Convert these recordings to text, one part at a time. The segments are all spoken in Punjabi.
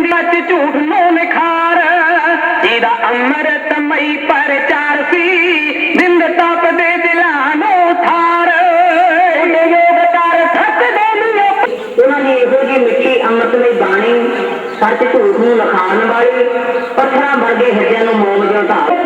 सच झूठ नो निखार जिहदा अमृतमई प्रचार सी बिंद तप दे दिलां नो थार योगकार सच दे उन्हां दी इहो जी मिठी अमृतमई बाणी सच झूठ नूं लखाण वाली पत्थरां वर्गे हिरदियां नूं मोम जिउं धार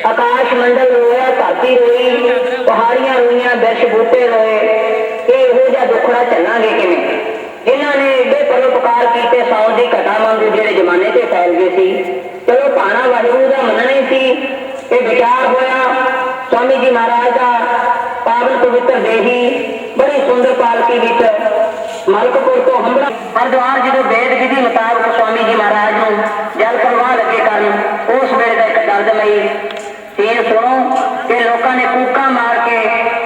आकाश मंडल रोया धरती रोई पहाड़ियां रोईया बिरछ बूटे रोए कि इहो जिहा दुखड़ा झल्लांगे किवें जिन्हां ने एडे परोपकार कीते सौ दी घटा वांगू जेड़े जमाने ते फैल गए सी चलो भाणा वाहिगुरू दा मनना ही सी कि विचार होया स्वामी जी महाराज का पावन पवित्र देही बड़ी सुंदर पालकी विच मलकपुर तो हंबड़ा हरिद्वार जो वेद विधि मुताबक स्वामी जी महाराज नूं जल प्रवाह लगे करन उस वेले दा एक दर्दमई सीन सुनो कि लोगों ने कूका मार के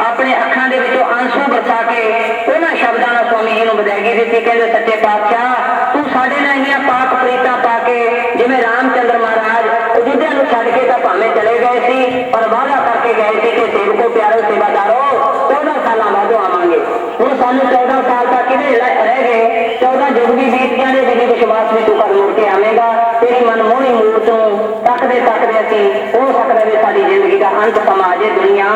अपने अखां दे विचों आंसू बरसा के उन्हां शब्दां नाल स्वामी जी नूं विदायगी दित्ती कहंदे सच्चे पातशाह तू साडे नाल इन्नियां पाक प्रीतां पा के जिवें रामचंद्र महाराज अयोध्या नूं छड्ड के तां भावें चले गए सी पर वादा करके गए सी कि सेवको प्यारो सेवादारो 14 सालां बाद आवांगे हुण सानूं 14 साल तक किवें रह गए 14 युग भी बीत जाने विधि विश्वास में तू कद मुड़ के आवेगा तेरी मनमोहनी मूरत नूं तकदे तकदे असीं हो सकदा वे साडी जिंदगी का अंत समा जे दुनिया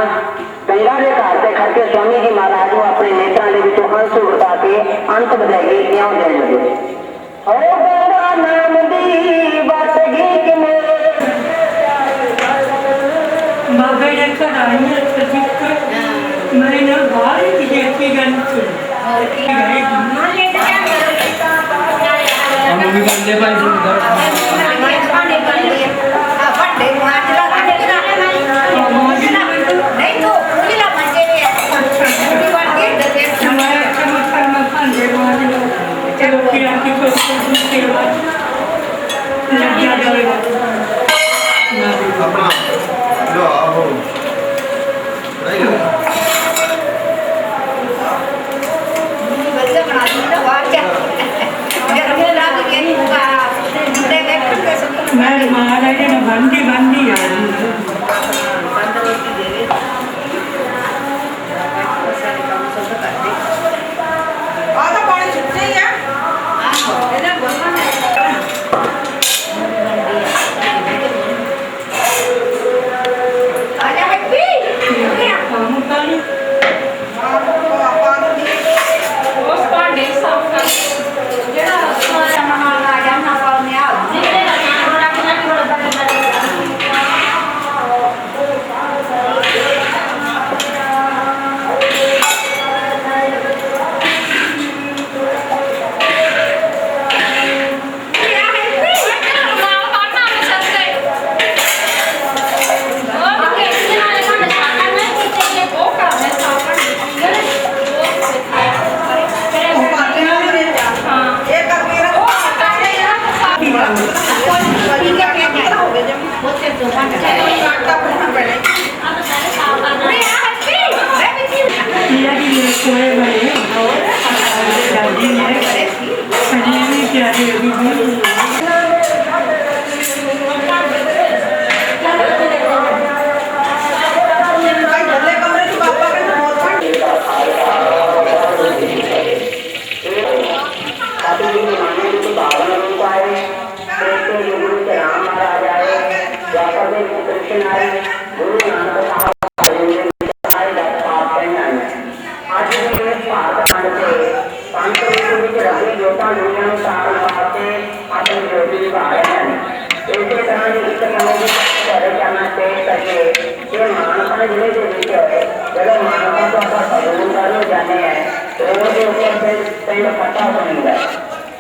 गंगा के घर से खड़ के स्वामी जी महाराज को अपने नेत्रां दे विचों आंसू वगा के अंत बधाई क्यों देण लगे ओ गंगा नाम दी बात गीत में बाबे ने कराई सचिक मैंने बाहर की देखी गन और की गई हम भी बंदे भाई मैं महाराज ने बंदी बंदी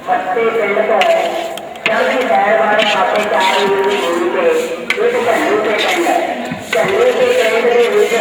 पत्ते पिंड तो चलती शहर वाले पापे 4 मिली भूमि पे एक झंडू के पिंड झंडू के पिंड के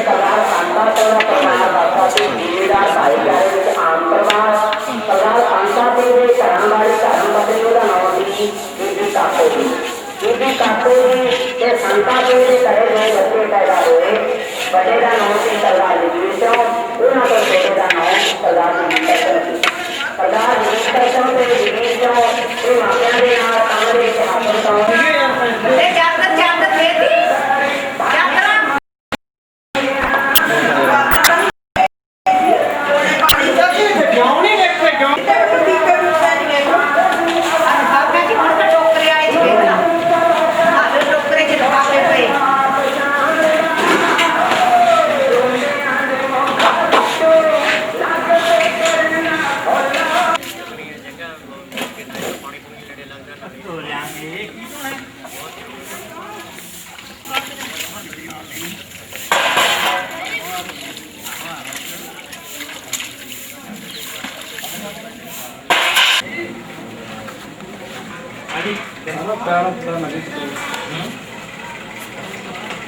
ਪੈਣਾ ਪਤਾ ਲੱਗੇ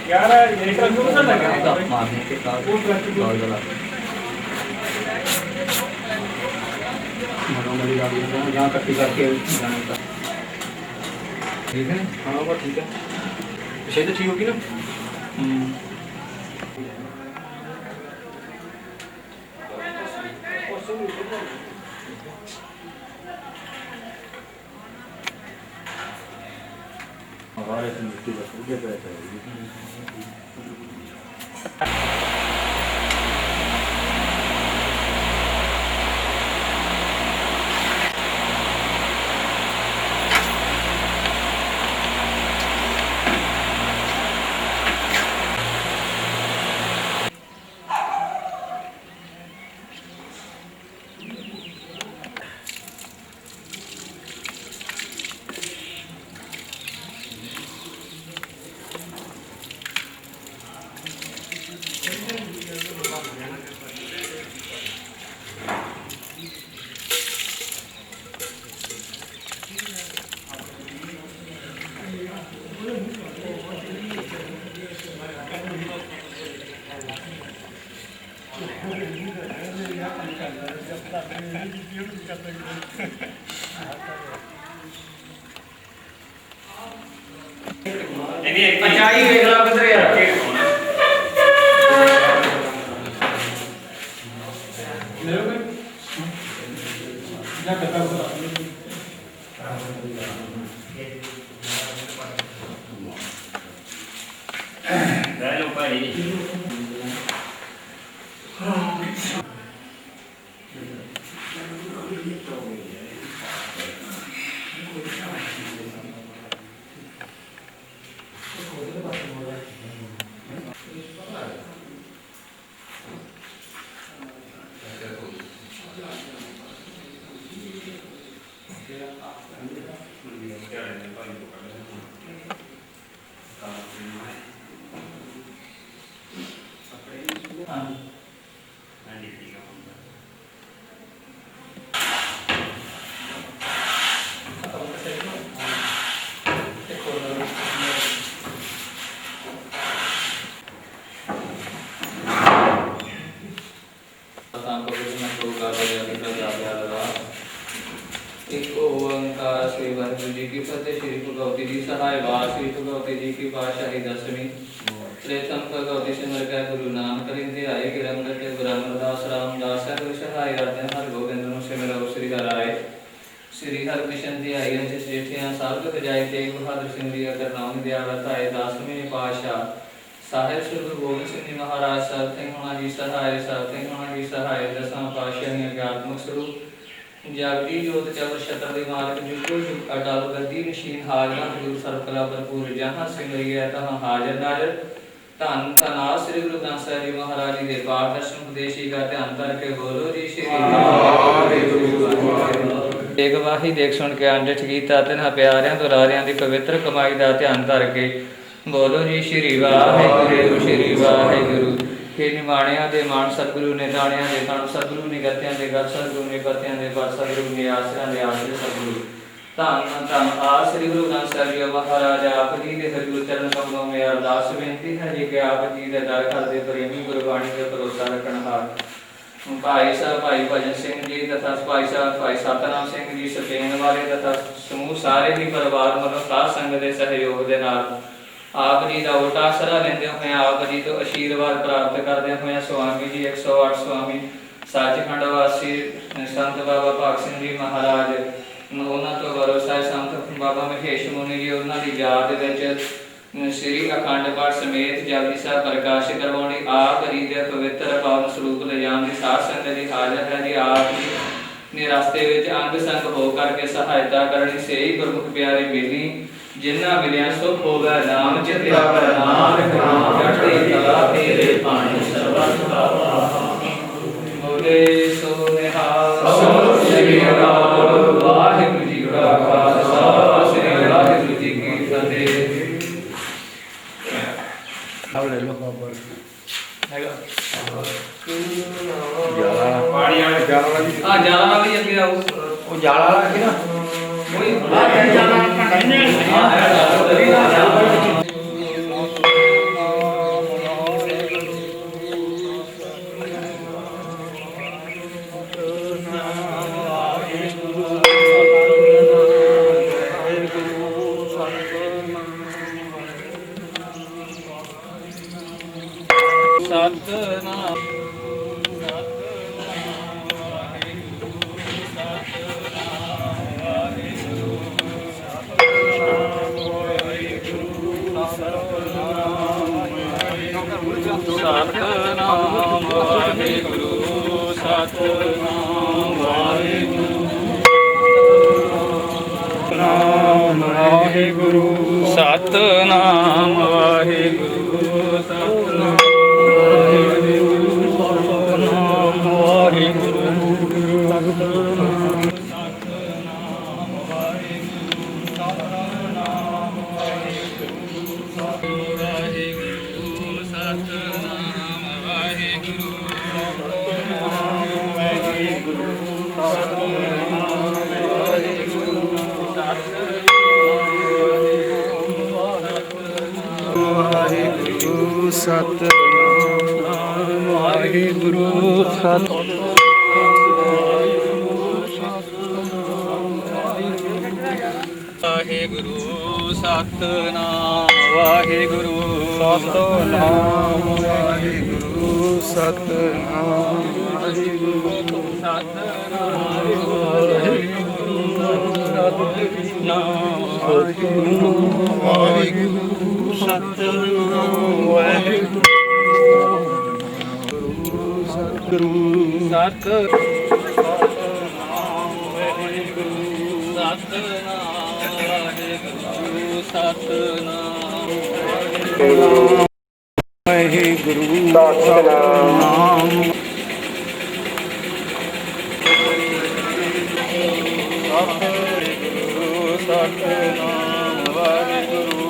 ਯਾਰ ਇਹ ਟਰੱਕ ਨੂੰ ਤਾਂ ਲੱਗਾ ਮਾਰਨੇ ਕੇ ਕਾਲ ਉਹ ਟਰੱਕ ਗਾਲ ਗਲਾ ਮਨੋਂ ਮੇਰੀ गाड़ी में यहाँ कट्टी करके जाने का ठीक है हाँ वो ठीक है विषय तो ठीक होगी ना हमारे मिट्टी का उगे पे पंचाई देख लो किधर यार या करता हुआ लो भाई एक ओंकार श्री वाहिगुरु जी की फतेह। श्री भगवती जी सहाय वार श्री भगवती जी की पातशाही दसवीं त्रेतम भगवती सिमर का गुरु नानक रिंदे आए गिरंगते ब्रह्मदास रामदास गुरु सहाय आते हर गोविंद नु सिमरो श्री हराय श्री हर कृष्ण जी आई अंश श्रेष्ठियां साधु जाय तेग बहादुर सिंह जी अकर नाम दयावत आए दासवीं पातशाह साहिब श्री गुरु गोविंद सिंह जी महाराज साहब थे होना जी सहाय साहब थे होना जी सहाय दसां पातशाही अज्ञात्मक स्वरूप जागती जोत चवर शतर दिमाग जुगो जुग अटल गद्दी नशीन हाजरा गुरु सर्वकला भरपूर जहां सिमरिया तहां हाजर नाजर धन धना श्री गुरु ग्रंथ साहिब जी महाराज जी के पाठ दर्शन उपदेशी का ध्यान करके बोलो जी श्री एक वाही देख सुन के अंडठ गीता तिन्हां प्यारिਆਂ दुलारिਆਂ ਦੀ पवित्र कमाई का ध्यान करके बोलो जी श्री वाहिगुरु श्री वाहिगुरु के निमाणिया दे मान सतगुरु ने दाणिया दे तन सतगुरु ने गत्तियां दे गत सतगुरु ने पत्तियां दे पर सतगुरु ने आसरा दे आसरे सतगुरु धन धन आ श्री गुरु ग्रंथ साहिब जी महाराज आप जी के हरिगुरु चरण कमलों में अरदास बेनती है जी कि आप जी दे दर घर दे प्रेमी गुरबाणी के भरोसा रखनहार भाई साहब भाई भजन सिंह जी तथा भाई साहब भाई सतनाम सिंह जी सपेन वाले तथा समूह सारे ही परिवार मनो साध संगत के सहयोग के नाल आप जी का उल्टा आसरा लेंदे हुए आप जी तो आशीर्वाद प्राप्त करते हुए स्वामी जी 108 स्वामी सचखंड वासी संत बाबा भाग सिंह जी महाराज उन्होंने तो भरोसा संत बाबा महेश मुनि जी उन्होंने की याद श्री अखंड पाठ समेत जपजी साहब प्रकाश करवाने आप जी के पवित्र पावन स्वरूप ले जाने की साध संगत जी हाजर है जी आप जी ने रास्ते में अंग संग हो करके सहायता करनी से ही प्रमुख प्यारे मिली जिन्ना मिलिया सुख होगा नाम चित्या पर नानक नाम चढ़ते कला तेरे पानी सर्वत बोले सो निहाल सो श्री अकाल वाहिगुरु जी का खालसा श्री वाहिगुरु जी की फतेह। अब ले लो बाबर हैगा जाला पानी आ जाला भी हां जाला भी अगे आओ वो जाला की ना वही जाला ਸਤਨਾਮ ਸਤਨਾਮ ਵਾਹਿਗੁਰੂ ਸਤਨਾਮ ਵਾਹਿਗੁਰੂ ਨਾਮ ਵਾਹਿਗੁਰੂ ਸਤਨਾਮ ਵਾਹਿਗੁਰੂ ਸਤਨਾਮ ਵਾਹਿਗੁਰੂ ਸਤਨਾਮ ਵਾਹਿਗੁਰੂ ਵਾਹਿਗੁਰੂ ਸਤਨਾਮ ਵਾਹਿਗੁਰੂ ਸਤਨਾਮ ਵਾਹਿਗੁਰੂ ਸਤਨਾਮ ਵਾਹਿਗੁਰੂ ਵਾਹਿਗੁਰੂ ਸਤਨਾਮ ਵਾਹਿਗੁਰੂ ਸਤਿਗੁਰੂ ਸਤ ਸਤਨਾਮ ਵਾਹਿਗੁਰੂ ਸਤਨਾਮ ਸਤਨਾਮ ਵਾਹਿਗੁਰੂ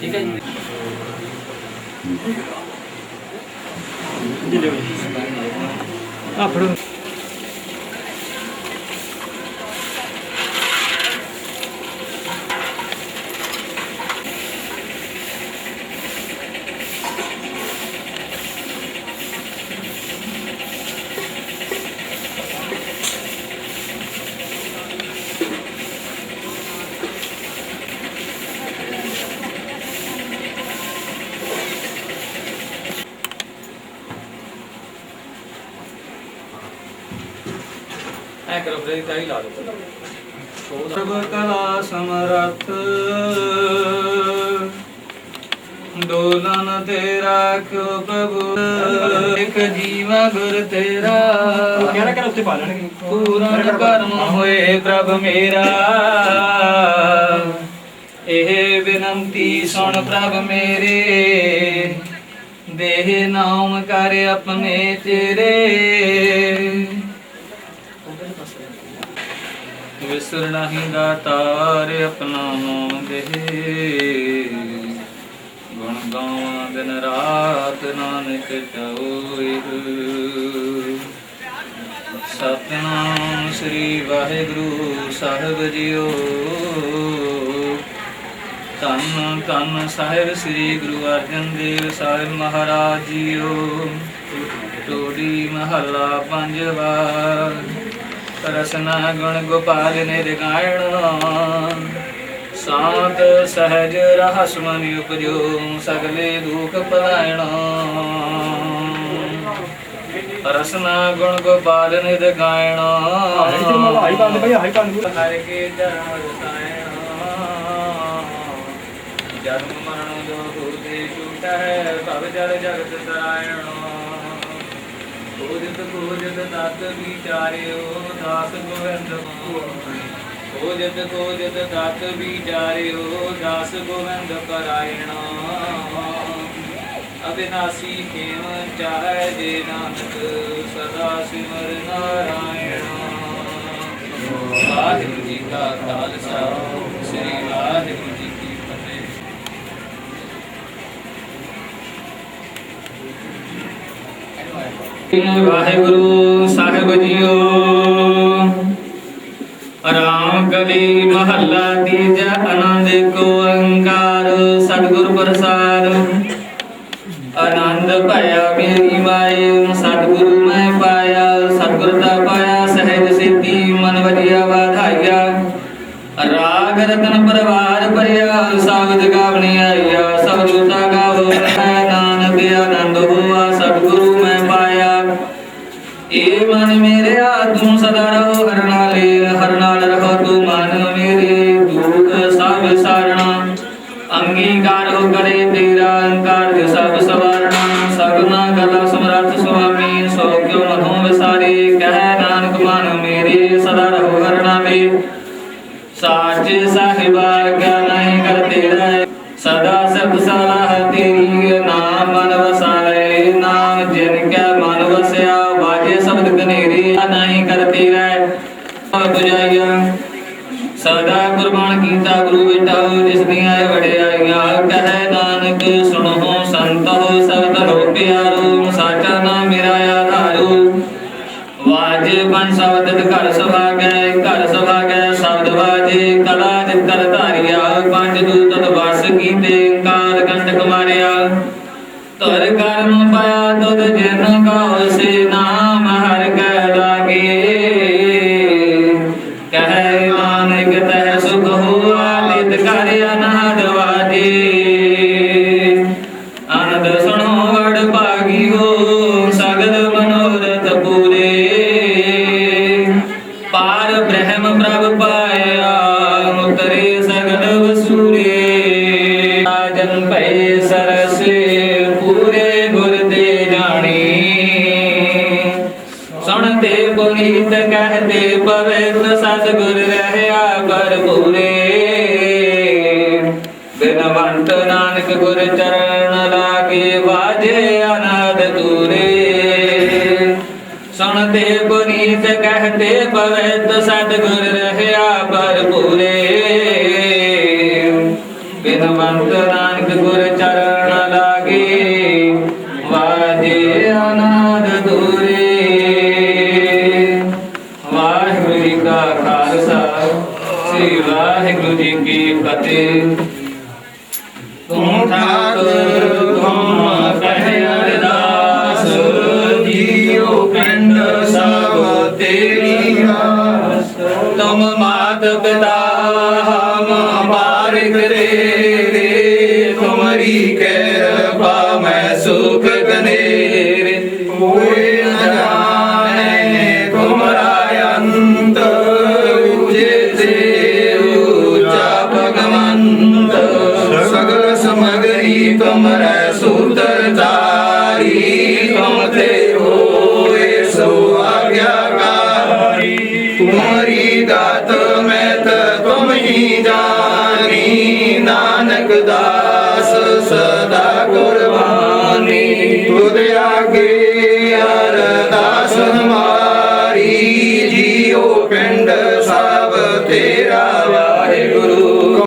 ਠੀਕ ਹੈ ਜੀ ਆ ਫੜੋ ਐ ਕਰੋ ਬ੍ਰੇਕ ਤਾਂ ਹੀ ਲਾ ਦੋ ਸਰਬ ਕਲਾ ਸਮਰੱਥ ਡੋਲਨ ਤੇਰਾ ਕਿਉ ਪ੍ਰਭੂ ਇੱਕ ਜੀਵਾ ਗੁਰ ਤੇਰਾ ਕਿਹੜਾ ਕਿਹੜਾ ਉੱਤੇ ਪਾ ਲੈਣਗੇ ਪੂਰਨ ਕਰਮ ਹੋਏ ਪ੍ਰਭ ਮੇਰਾ ਇਹ ਬੇਨੰਤੀ ਸੁਣ ਪ੍ਰਭ ਮੇਰੇ ਦੇਹ ਨਾਮ ਕਰ ਆਪਣੇ ਤੇਰੇ ਵਿਸਰ ਨਹੀਂ ਦਾਤਾਰ ਆਪਣਾ ਨਾਮ ਦੇ ਗੁਣ ਗਾਵਾਂ ਦਿਨ ਰਾਤ ਨਾਨਕ ਚੋਇ ਸਤਨਾਮ ਸ੍ਰੀ ਵਾਹਿਗੁਰੂ ਸਾਹਿਬ ਜੀਓ ਧੰਨ ਧੰਨ ਸਾਹਿਬ ਸ੍ਰੀ ਗੁਰੂ ਅਰਜਨ ਦੇਵ ਸਾਹਿਬ ਮਹਾਰਾਜ ਜੀਓ ਟੋੜੀ ਮਹੱਲਾ ਪੰਜਵਾ ਰਸਨਾ ਗੁਣ ਗੋਪਾਲ ਨਿਰਗਾਇਣ ਸਾਤ ਸਹਜ ਰਹਸ ਮਨਿ ਉਪਜੋ ਸਗਲੇ ਦੁਖ ਪਲਾਇਣ ਰਸਨਾ ਗੁਣ ਗੋਪਾਲ ਨਿਰਗਾਇਣ ਹਾਈ ਬੰਦ ਭਾਈ ਹਾਈ ਬੰਦ ਹਰ ਕੇ ਜਨਮ ਰਸਾਇਣ ਜਨਮ ਮਰਨ ਦੋ ਦੇਸ਼ੁ ਕੀਤਾ ਹੈ ਭਵ ਜਲ ਜਗਤ ਤਰਾਇਣੋ ਕੋਜਤ ਤਤ ਵਿਚਾਰਿਓ ਦਾਸ ਗੋਵਿੰਦ ਕੋਜਤ ਤਤ ਵਿਚਾਰਿਓ ਦਾਸ ਗੋਵਿੰਦ ਪਰਾਇਣਾ ਅਬਿਨਾਸੀ ਖੇਮ ਚਾਹੈ ਜੇ ਨਾਨਕ ਸਦਾ ਸਿਮਰ ਨਾਰਾਇਣ। ਵਾਹਿਗੁਰੂ ਜੀ ਕਾ ਖਾਲਸਾ ਸ੍ਰੀ ਵਾਹਿਗੁਰੂ ਜੀ ਕੀ ਫਤਿਹ। ਵਾਹਿਗੁਰੂ ਸਾਹਿਬ ਜੀਓ। ਰਾਮ ਕਲੀ ਮਹੱਲਾ ਤੀਜਾ ਆਨੰਦ ਏਕ ਓੰਕਾਰ ਸਤਿਗੁਰ ਪ੍ਰਸਾਦ। ਆਨੰਦ ਭਇਆ ਮੇਰੀ ਮਾਏ ਸਤਿਗੁਰੂ ਮੈਂ ਪਾਇਆ ਸਤਿਗੁਰ ਦਾ ਪਾਇਆ ਸਹਿਜ ਸਿੱਧੀ ਮਨ ਵਧੀਆ ਵਾਧਾਈਆ। ਰਾਗ ਰਤਨ ਪਰਵਾਰ ਭਰਿਆ ਸਾਗਤ ਗਾਵਣੀ ਆਈਆ ਸਭ ਜੋਤਾ ਗਾਵੋ ਹੈ ਨਾਨਕ ਆਨੰਦ ਹੋਆ ਸਤਿਗੁਰੂ ਮੈਂ ਪਾਇਆ। ਏ ਮਨ ਮੇਰਿਆ ਤੂੰ ਸਦਾ ਰਹੋ ਹਰ ਨਾਲ ਰਹੋ ਤੂੰ ਮਨ ਮੇਰੇ ਦੁਖ ਸਭ ਸਾਰਣਾ। ਅੰਗੀਕਾਰ ਹੋ ਕਰੇ ਤੇਰਾ ਅੰਕਾਰ ਸਭ ਸਵਾਰਣਾ। ਸਗਨਾ ਗਲਾ ਸਮਰੱਥ ਸੁਆਮੀ ਸੋ ਕਿਉ ਮਨੋਂ ਵਿਸਾਰੇ ਕਹਿ ਨਾਨਕ ਮਨ ਮੇਰੇ ਸਦਾ ਰਹੋ ਹਰ ਨਾਮੇ। ਸਾਚੇ ਸਾਹਿਬਾ ਕਿਆ ਨਹੀਂ ਕਰਤੇ ਰਹਿ ਸਦਾ ਸਤ ਸਲਾਹ ਤੇਰੀ ਨਾਮ ਮਨ ਵਸਾਏ। ਨਾਮ ਜਿਨ ਕੈ ਮਨ ਵਸਿਆ ਵਾਜੇ ਸ਼ਬਦ ਕਨੇਰੀ ਨਹੀਂ ਕਰਤੇ ਰਹਿ ਬੁਝਾਈਆ। ਸਦਾ ਕੁਰਬਾਨ ਕੀਤਾ ਗੁਰੂ ਵਿਟਾਓ ਜਿਸ ਦੀਆਂ ਵਡਿਆਈਆਂ ਕਹਿ ਨਾਨਕ ਸੁਣੋ ਸੰਤੋ ਸਬਦ ਲੋ ਪਿਆਰੋ ਸਾਚਾ ਨਾਮ ਮੇਰਾ ਆਧਾਰੋ। ਵਾਜੇ ਪੰਜ ਸ਼ਬਦ ਘਰ ਸੁਭਾਗੈ ਸ਼ਬਦ ਵਾਜੇ ਕਲਾ ਜਿਤਰ ਧਾਰਿਆ। ਪੰਜ ਦੂਤਤ ਵਸ ਕੀਤੇ ਕਾਲ ਕੰਟਕ ਮਾਰਿਆ। ਤੁਰ ਕਰਮ ਪਾਇਆ ਤੁਧ ਜਿਨ ਕਉ ਸੇ ਨਾਮ ਹਰਿ ਕੈ ਲਾਗੇ। ਕਹਿ ਨਾਨਕ ਤੈ ਸੁਖ ਹੋਆ ਨਿਤ ਕਰ ਅਨਾਦ ਵਾਜੇ। ਆਨੰਦ ਸੁਣੋ ਵਡ ਭਾਗੀ ਹੋ ਸਗਲ ਮਨੋਰਥ ਪੂਰੇ। ਪਾਰ ਬ੍ਰਹਮ ਪ੍ਰਭ ਪਾਇਆ ਉਤਰੇ ਸਗਲ ਵਸੂਰੇ। ਜਨ ਭੈ ਸਰਸੇ ਪੂਰੇ ਗੁਰ ਦੇ ਜਾਣੀ। ਸੁਣਤੇ ਪੁਨੀਤ ਕਹਤੇ ਪਵਿੱਤ ਸਤਿਗੁਰ ਰਹਿਆ ਭਰਪੂਰੇ। ਬਿਨਵੰਤ ਨਾਨਕ ਗੁਰ ਚਰਨ ਲਾਗੇ ਵਾਜੇ ਅਨਾਦ ਤੂਰੇ। ਸੁਣਤੇ ਪੁਨੀਤ ਕਹਤੇ ਪਵਿੱਤ ਸਤਿਗੁਰ ਰਹਿਆ ਭਰਪੂਰੇ। ਬਿਨਵੰਤ ਨਾਨਕ ਗੁਰ ਚਰਨ ਲਾਗੇ ਵਾਜੇ ਅਨਾਦ ਤੂਰੇ। ਵਾਹਿਗੁਰੂ ਜੀ ਕਾ ਖਾਲਸਾ ਸ੍ਰੀ ਵਾਹਿਗੁਰੂ ਜੀ ਕੀ ਫਤਿਹ। ਤੂੰ ਠਾਕੁਰ ਤੁਮ ਕਹਿ ਅਰਦਾਸ ਜੀਉ ਪਿੰਡ ਸਭ ਤੇਰੀ ਆਸ। ਤੁਮ ਮਾਤ ਪਿਤਾ ਹਮ ਬਾਰਿਕ ਰੇ ਤੁਮਰੀ ਕਿਰਪਾ ਮੈਂ ਸੁਖ ਕਨੇਰੇ। ਕੋਈ ਨ ਜਾਣੇ ਤੁਮਰਾ ਅੰਤ ਉਜੇ ਤੇ ਉੱਚਾ ਭਗਵੰਤ। ਸਗਲ ਸਮਗਰੀ ਤੁਮਰੇ ਸੂਤਰ ਧਾਰੀ। ਤੁਮ ਤੇ ਹੋਏ ਸੋ ਆਗਿਆਕਾਰੀ। ਤੁਮਰੀ ਦਾਤ ਮੈਂ ਤੁਮ ਹੀ ਜਾਨੀ। ਨਾਨਕ ਦਾਸ ਸਦਾ ਕੁਰਬਾਨੀ। ਤੁਧ ਆਗੇ ਅਰਦਾਸ ਹਮਾਰੀ। ਜੀਉ ਪਿੰਡ ਸਭ ਤੇਰਾ ਵਾਹਿਗੁਰੂ।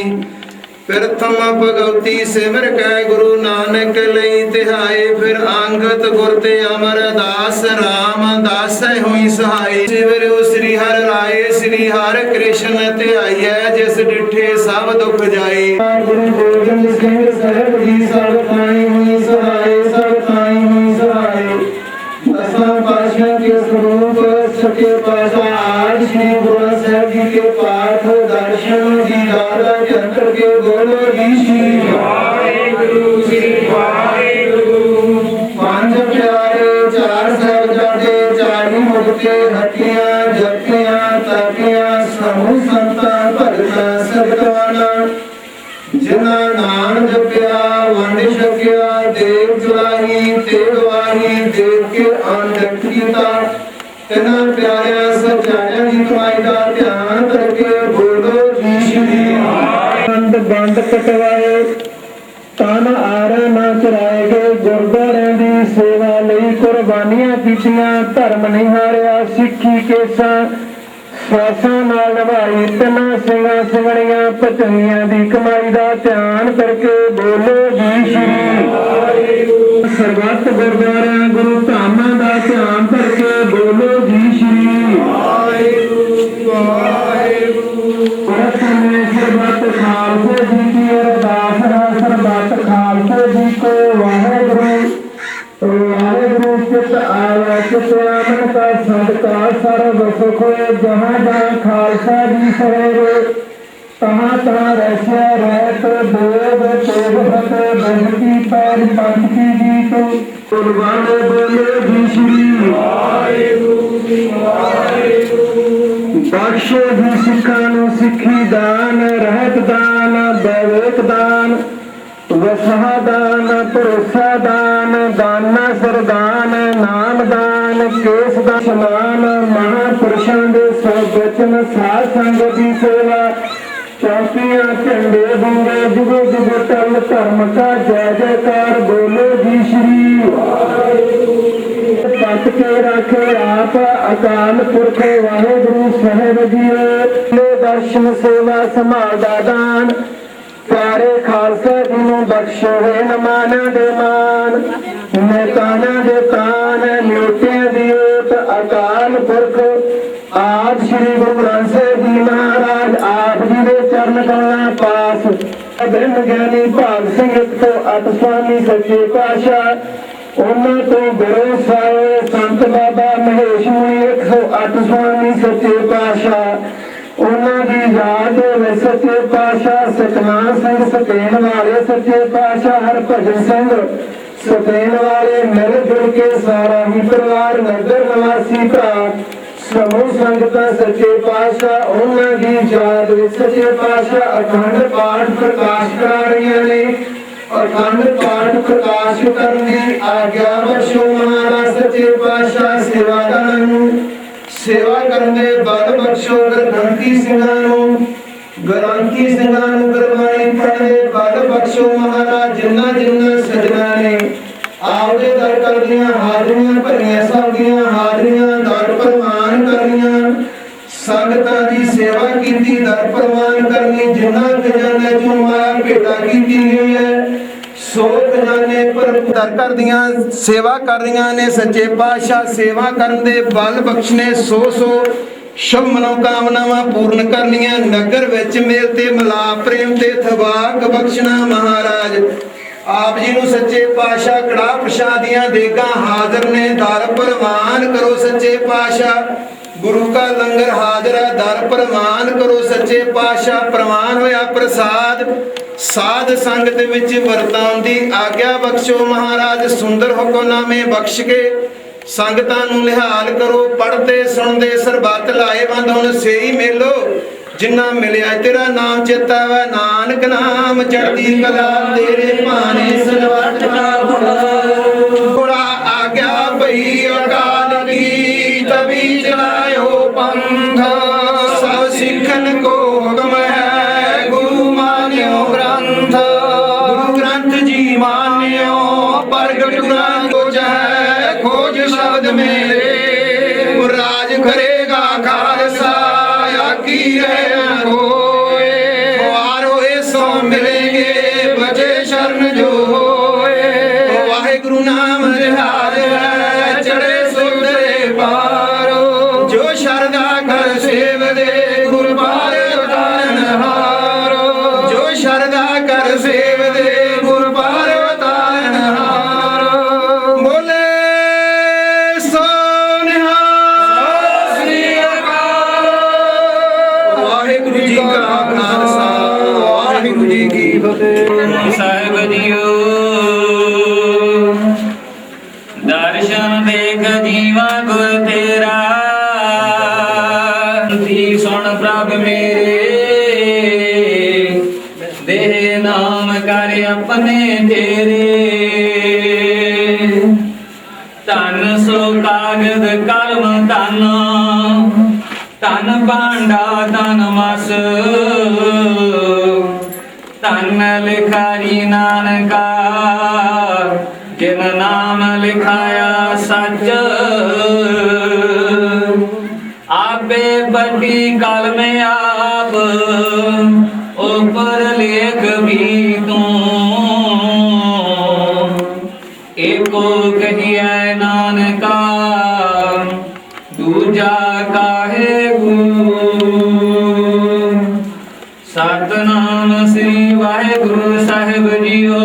ਪ੍ਰਥਮ ਭਗਵਤੀ ਸਿਮਰ ਕੈ ਗੁਰੂ ਨਾਨਕ ਲਈ ਤਿਹਾਏ। ਫਿਰ ਅੰਗਤ ਗੁਰ ਤੇ ਅਮਰਦਾਸ ਰਾਮ ਦਾਸੈ ਹੋਈ ਸਹਾਈ। ਸਿਮਰਿਓ ਸ੍ਰੀ ਹਰਿ ਰਾਏ ਸ੍ਰੀ ਹਰਿ ਕ੍ਰਿਸ਼ਨ ਧਿਆਈਐ। ਜਿਸ ਡਿਠੇ ਸਭ ਦੁਖ ਜਾਏ। ਗੁਰੂ ਗੋਬਿੰਦ ਸਿੰਘ ਸਾਹਿਬ ਜੀ ਸਭ ਥਾਈ ਹੋਈ ਸਹਾਈ ਸਭ ਥਾਈ ਹੋਈ ਸਹਾਈ। ਦਸਾਂ ਪਾਤਸ਼ਾਹ ਕੇ ਸਰੂਪ ਸੱਚੇ ਪਾਤਸ਼ਾਹ ਸ੍ਰੀ ਗੁਰੂ ਗ੍ਰੰਥ ਸਾਹਿਬ ਜੀ ਕੇ ਪਾਠ ਦਰਸ਼ਨ ਦੀਦਾਰ ਚੰਦਰ ਕੇ ਬੋਲੋ ਜੀ ਸ੍ਰੀ ਵਾਹਿਗੁਰੂ ਸ੍ਰੀ ਵਾਹਿਗੁਰੂ। ਪੰਜ ਪਿਆਰੇ ਚਾਰ ਸਾਹਿਬਜ਼ਾਦੇ ਚਾਰੀ ਮੁਕਤੇ ਹੱਟੀਆਂ ਜਪੀਆਂ ਤਾਕੀਆਂ ਸਮੂਹ ਸੰਤਾਂ ਭਗਤਾਂ ਸਤਿਗੁਰਾਂ ਜਿਨ੍ਹਾਂ ਨਾਮ ਜਪਿਆ ਵੰਡ ਛਕਿਆ ਦੇਵ ਜੁਲਾਹੀ ਤੇ ਗਵਾਹੀ ਦੇਵ ਕੇ ਆਨੰਦ ਕੀਤਾ ਤਨਾ ਪਿਆਰਿਆ ਸਜਾਇਆ ਦੀ ਕਮਾਈ ਦਾ ਧਿਆਨ ਕਰਕੇ ਬੋਲੋ ਜੀ ਸ਼੍ਰੀ ਆਨੰਦ ਬੰਦ ਕਟਵਾਏ ਤਨ ਆਰੇ ਨਾ ਚਰਾਏ ਗਏ ਗੁਰਦੁਆਰਿਆਂ ਦੀ ਸੇਵਾ ਲਈ ਕੁਰਬਾਨੀਆਂ ਕੀਤੀਆਂ ਧਰਮ ਨਹੀਂ ਹਾਰਿਆ ਸਿੱਖੀ ਕੇਸਾਂ ਸਵਾਸਾਂ ਨਾਲ ਨਿਭਾਈ ਤਿੰਨਾਂ ਸਿੰਘਾਂ ਸਿੰਘਣੀਆਂ ਪਤਨੀਆਂ ਦੀ ਕਮਾਈ ਦਾ ਧਿਆਨ ਕਰਕੇ ਬੋਲੋ ਜੀ ਸ਼੍ਰੀ ਵਾਹਿਗੁਰੂ ਸਰਬੱਤ ਗੁਰਦੁਆਰਿਆਂ ਗੁਰੂ ਧਾਮਾਂ ਦਾ ਧਿਆਨ ਕਰਕੇ ਬੋਲੋ ਜੀ ਸ਼੍ਰੀ ਵਾਹਿਗੁਰੂ ਵਾਹਿਗੁਰੂ ਪ੍ਰਸੰਨੇ ਸਰਬੱਤ ਖਾਲਸੇ ਜੀ ਕੀ ਅਰਦਾਸ ਹੈ ਸਰਬੱਤ ਖਾਲਸੇ ਜੀ ਕੋ ਵਾਹਿਗੁਰੂ वाहेगुरु चित आया चित आमन का सदका सर्व सुख जहाँ जहाँ खालसा जी सहेरे तहाँ तहाँ रहस्य रहत देव तेग भत बहती पैर पंथ की जीत कुर्बान बोले जी श्री वाहेगुरु वाहेगुरु बख्शे जी सिखां नूं सिੱਖੀ दान रहत दान विवेक दान वसहा दान भरोसा दान दाना सरदान नाम दान केस ਦਾ ਸਮਾਨ ਮਹਾਂਪੁਰਸ਼ਾਂ ਦੇ ਸਭ ਬਚਨ ਸਾਧ ਸੰਗਤ ਦੀ ਸੇਵਾ ਚੌਕੀਆਂ ਝੰਡੇ ਬੰਗੇ ਜੁਗੋ ਜੁਗੋ ਟਲ ਧਰਮ ਕਾ ਜੈ ਜੈਕਾਰ ਬੋਲੋ ਜੀ ਸ਼੍ਰੀ ਵਾਹਿਗੁਰੂ ਪਤ ਕੇ ਰੱਖੇ ਆਪ ਅਕਾਲ ਪੁਰਖ ਵਾਹਿਗੁਰੂ ਸਾਹਿਬ ਜੀਓ ਲੈ ਦਰਸ਼ਨ ਸੇਵਾ ਸੰਭਾਲ ਦਾ ਦਾਨ प्यारे खालसा जी नूं बख्शो है नमाना दे मान नेताना दे तान न्योटियां दी ओट अकाल पुरख आप श्री गुरु ग्रंथ साहिब जी महाराज आप जी दे चरण कमलां पास ब्रह्म ज्ञानी भाग सिंह तो अट स्वामी सच्चे पातशाह उन्हां तो गुरु साहिब संत बाबा महेश मुनि 108 स्वामी सच्चे पातशाह ਉਹਨਾਂ ਦੀ ਯਾਦ ਵਿੱਚ ਸੱਚੇ ਪਾਤਸ਼ਾਹ ਸਤਨਾਮ ਸਿੰਘ ਸਤੇਨ ਵਾਲੇ ਸੱਚੇ ਪਾਤਸ਼ਾਹ ਹਰਭਜਨ ਸਿੰਘ ਸਤੇਨ ਵਾਲੇ ਮਿਲ ਜੁਲ ਕੇ ਸਾਰਾ ਹੀ ਪਰਿਵਾਰ ਨਗਰ ਨਿਵਾਸੀ ਭਰਾ ਸਮੂਹ ਸੰਗਤਾਂ ਸੱਚੇ ਪਾਤਸ਼ਾਹ ਉਹਨਾਂ ਦੀ ਯਾਦ ਵਿੱਚ ਸੱਚੇ ਪਾਤਸ਼ਾਹ ਅਖੰਡ ਪਾਠ ਪ੍ਰਕਾਸ਼ ਕਰਾ ਰਹੀਆਂ ਨੇ ਅਖੰਡ ਪਾਠ ਪ੍ਰਕਾਸ਼ ਕਰਨ ਦੀ ਆਗਿਆ ਬਖਸ਼ੋ ਮਹਾਰਾਜ ਸੱਚੇ ਪਾਤਸ਼ਾਹ ਸੇਵਾਦਾਰਾਂ ਨੂੰ सेवा करने बल बख्शो गरंती ਸਿੰਘਾਂ ਨੂੰ ਗ੍ਰੰਥੀ ਸਿੰਘਾਂ ਨੂੰ ਗੁਰਬਾਣੀ ਪੜ੍ਹਦੇ ਬਲ ਬਖਸ਼ੋ ਮਹਾਰਾਜ ਜਿਨ੍ਹਾਂ ਜਿਨ੍ਹਾਂ ਸਜਣਾ ਨੇ ਆਪਦੇ ਦਰ ਕਰਦੀਆਂ ਹਾਜ਼ਰੀਆਂ ਭਰੀਆਂ ਸਭ ਦੀਆਂ ਹਾਜ਼ਰੀਆਂ ਦਰ ਪ੍ਰਵਾਨ ਕਰਨੀਆਂ ਸੰਗਤਾਂ ਦੀ ਸੇਵਾ ਕੀਤੀ ਦਰ ਪ੍ਰਵਾਨ ਕਰਨੀ ਜਿਨ੍ਹਾਂ ਖਜ਼ਾਨੇ ਚੋਂ ਮਾਇਆ ਭੇਟਾ ਕੀਤੀ ਗਈ ਹੈ ਸੋ ਖਜ਼ਾਨੇ ਪਰ ਦਰ ਕਰਦੀਆਂ ਸੇਵਾ ਕਰ ਰਹੀਆਂ ਨੇ ਸੱਚੇ ਪਾਤਸ਼ਾਹ ਸੇਵਾ ਕਰਨ ਦੇ ਬਲ ਬਖਸ਼ਨੇ ਸੋ ਸ਼ੁਭ ਮਨੋਕਾਮਨਾਵਾਂ ਪੂਰਨ ਕਰਨੀਆਂ ਨਗਰ ਵਿੱਚ ਮੇਲ ਤੇ ਮਿਲਾਪ ਪ੍ਰੇਮ ਤੇ ਥਵਾਕ ਬਖਸ਼ਣਾ ਮਹਾਰਾਜ ਆਪ ਜੀ ਨੂੰ ਸੱਚੇ ਪਾਤਸ਼ਾਹ ਕੜਾ ਪ੍ਰਸ਼ਾਦੀਆਂ ਦੇਗਾ ਹਾਜ਼ਰ ਨੇ ਦਰ ਪ੍ਰਵਾਨ ਕਰੋ ਸੱਚੇ ਪਾਤਸ਼ਾਹ ਗੁਰੂ ਕਾ ਲੰਗਰ ਹਾਜ਼ਰ ਹੈ ਦਰ ਪ੍ਰਵਾਨ ਕਰੋ ਸੱਚੇ ਪਾਤਸ਼ਾਹ ਪ੍ਰਵਾਨ ਹੋਇਆ ਪ੍ਰਸਾਦ ਸਾਧ ਸੰਗਤ ਵਿੱਚ ਵਰਤਾਉਣ ਦੀ ਆਗਿਆ ਬਖਸ਼ੋ ਮਹਾਰਾਜ ਸੁੰਦਰ ਹੁਕਮਨਾਮੇ ਬਖਸ਼ ਕੇ ਸੰਗਤਾਂ ਨੂੰ ਨਿਹਾਲ ਕਰੋ ਪੜ੍ਹਦੇ ਸੁਣਦੇ ਸਰਬੱਤ ਲਾਹੇਵੰਦ ਹੁਣ ਸੇਈ ਮੇਲੋ ਜਿੰਨਾ ਮਿਲਿਆ ਤੇਰਾ ਨਾਮ ਚੇਤਾ ਵਾ ਨਾਨਕ ਨਾਮ ਚੜ੍ਹਦੀ ਕਲਾ ਤੇਰੇ ਭਾਣੇ ਸਨਵਟ ਗੁਰਾ ਆਗਿਆ ਪਈ ਅਕਾਲ ਕੀ ਤਬੀ ਚਲਾਇਓ ਪੰਥ ਸਭ ਸਿੱਖਨ ਕੋ ਹੁਕਮ ਹੈ ਗੁਰੂ ਮਾਨਿਓ ਗ੍ਰੰਥ ਗੁਰੂ ਗ੍ਰੰਥ ਜੀ ਮਾਨਿਓ ਪ੍ਰਗਟ ਗੁਰਾਂ ਕੋ ਜੈ ਖੋਜ ਸ਼ਬਦ ਮੇਰੇ ਰਾਜ ਕਰੇਗਾ ਖਾਲਸਾ ਆਕੀ ਰਹਿ ਹੋਏ ਵਾਰ ਹੋਏ ਸੋ ਮਿਲेंगे ਬਚੇ ਸ਼ਰਨ ਜੋ ਹੋਏ ਵਾਹਿਗੁਰੂ ਨਾਮ ਨਿਹਾਲ ਹੈ ਚੜੇ ਸੁੰਦਰੇ ਪਾਰੋ ਜੋ ਸ਼ਰਧਾ ਕਰ ਸੇਵਦੇ ਗੁਰ ਪਾਰ ਉਤਾਰਨ ਹਾਰੋ ਜੋ ਸ਼ਰਧਾ ਕਰ ਸੇਵਦੇ ਗੁਰ ਪਾਰ ਉਤਾਰਨ ਹਾਰੋ ਬੋਲੇ ਸੋ ਨਿਹਾਲ ਸ੍ਰੀ ਅਕਾਲ ਵਾਹਿਗੁਰੂ ਜੀ ਕਾ ਖਾਲਸਾ ਵਾਹਿਗੁਰੂ ਜੀ ਕੀ ਫਤਿਹ ਸਾਹਿਬ ਜੀਓ ਦਰਸ਼ਨ ਦੇਖ ਜੀਵਾ ਗੁਰ ਤੇਰਾ ਦੀ ਸੁਣ ਪ੍ਰਭ ਮੇਰੇ ਦੇਹ ਨਾਮ ਕਰ ਆਪਣੇ ਤੇਰੇ ਕਾਗਦ ਕਲਮ ਧਨ ਧਨ ਭਾਂਡਾ ਧਨ ਮਸ ਧਨ ਲਿਖਾਰੀ ਨਾਨਕਾ ਜਿਨ ਨਾਮ ਲਿਖਾਇਆ ਸੱਚ ਆਪੇ ਬੱਟੀ ਕਲਮ ਆਪ ਉਪਰ ਲੇਖ ਵੀ ਤੂੰ एको कहिए नानका दूजा काहे गुरु सतनाम श्री वाहेगुरु साहिब जीओ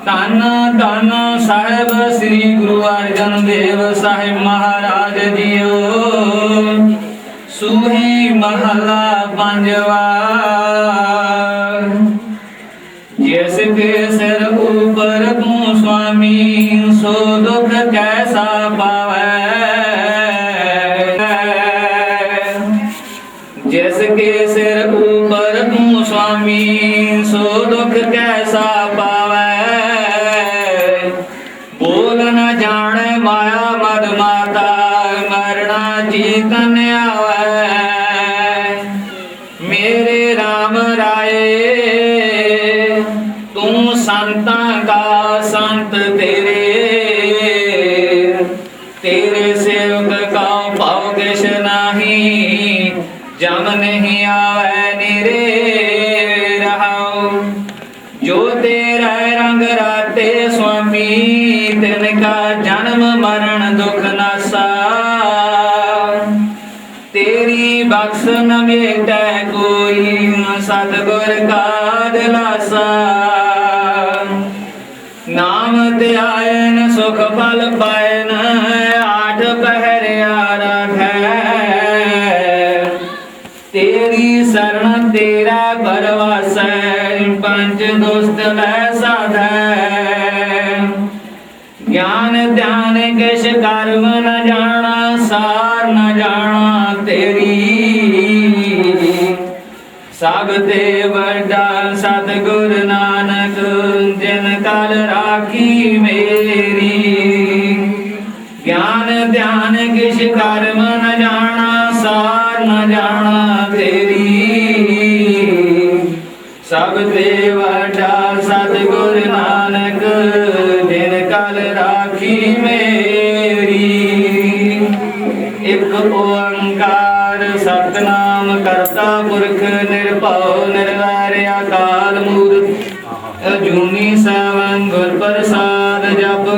धन धन साहिब श्री गुरु अर्जन देव साहिब महाराज जीओ सूही महला पंजवा जिसके सिर ऊपर तू स्वामी सो दुख कैसा पावे जिसके सिर ऊपर तू स्वामी सो दुख कैसा पावे बोल न जाने माया मद माता मरना जीतन आवे मेरे राम राय तू संता का संत तेरे सेवक का पाओ किश नहीं जम नहीं आवे निरे रहाओ जो तेरा रंग राते स्वामी तिनका जन्म मरण दुख नासा तेरी बख्श न मेटे कोई सतगुर का दिलासा नाम त्यायन सुख फल पायन आठ पहर राखै तेरी शरण तेरा परवास पंच दोस्त लै साधै ज्ञान ध्यान किश कर्म न जाना सार न जाना तेरी सब ते बड़ा सतगुर नानक जिन कल राखी मेरी ज्ञान ध्यान किश कर्म न जाना सार न जाना तेरी सब ते बड़ा सतगुर नानक जिन कल राखी मेरी एक ओंकार सतनाम करता पुरख निर्भव निर्वैर अकाल मूरत अजूनी सावन गुर प्रसाद जप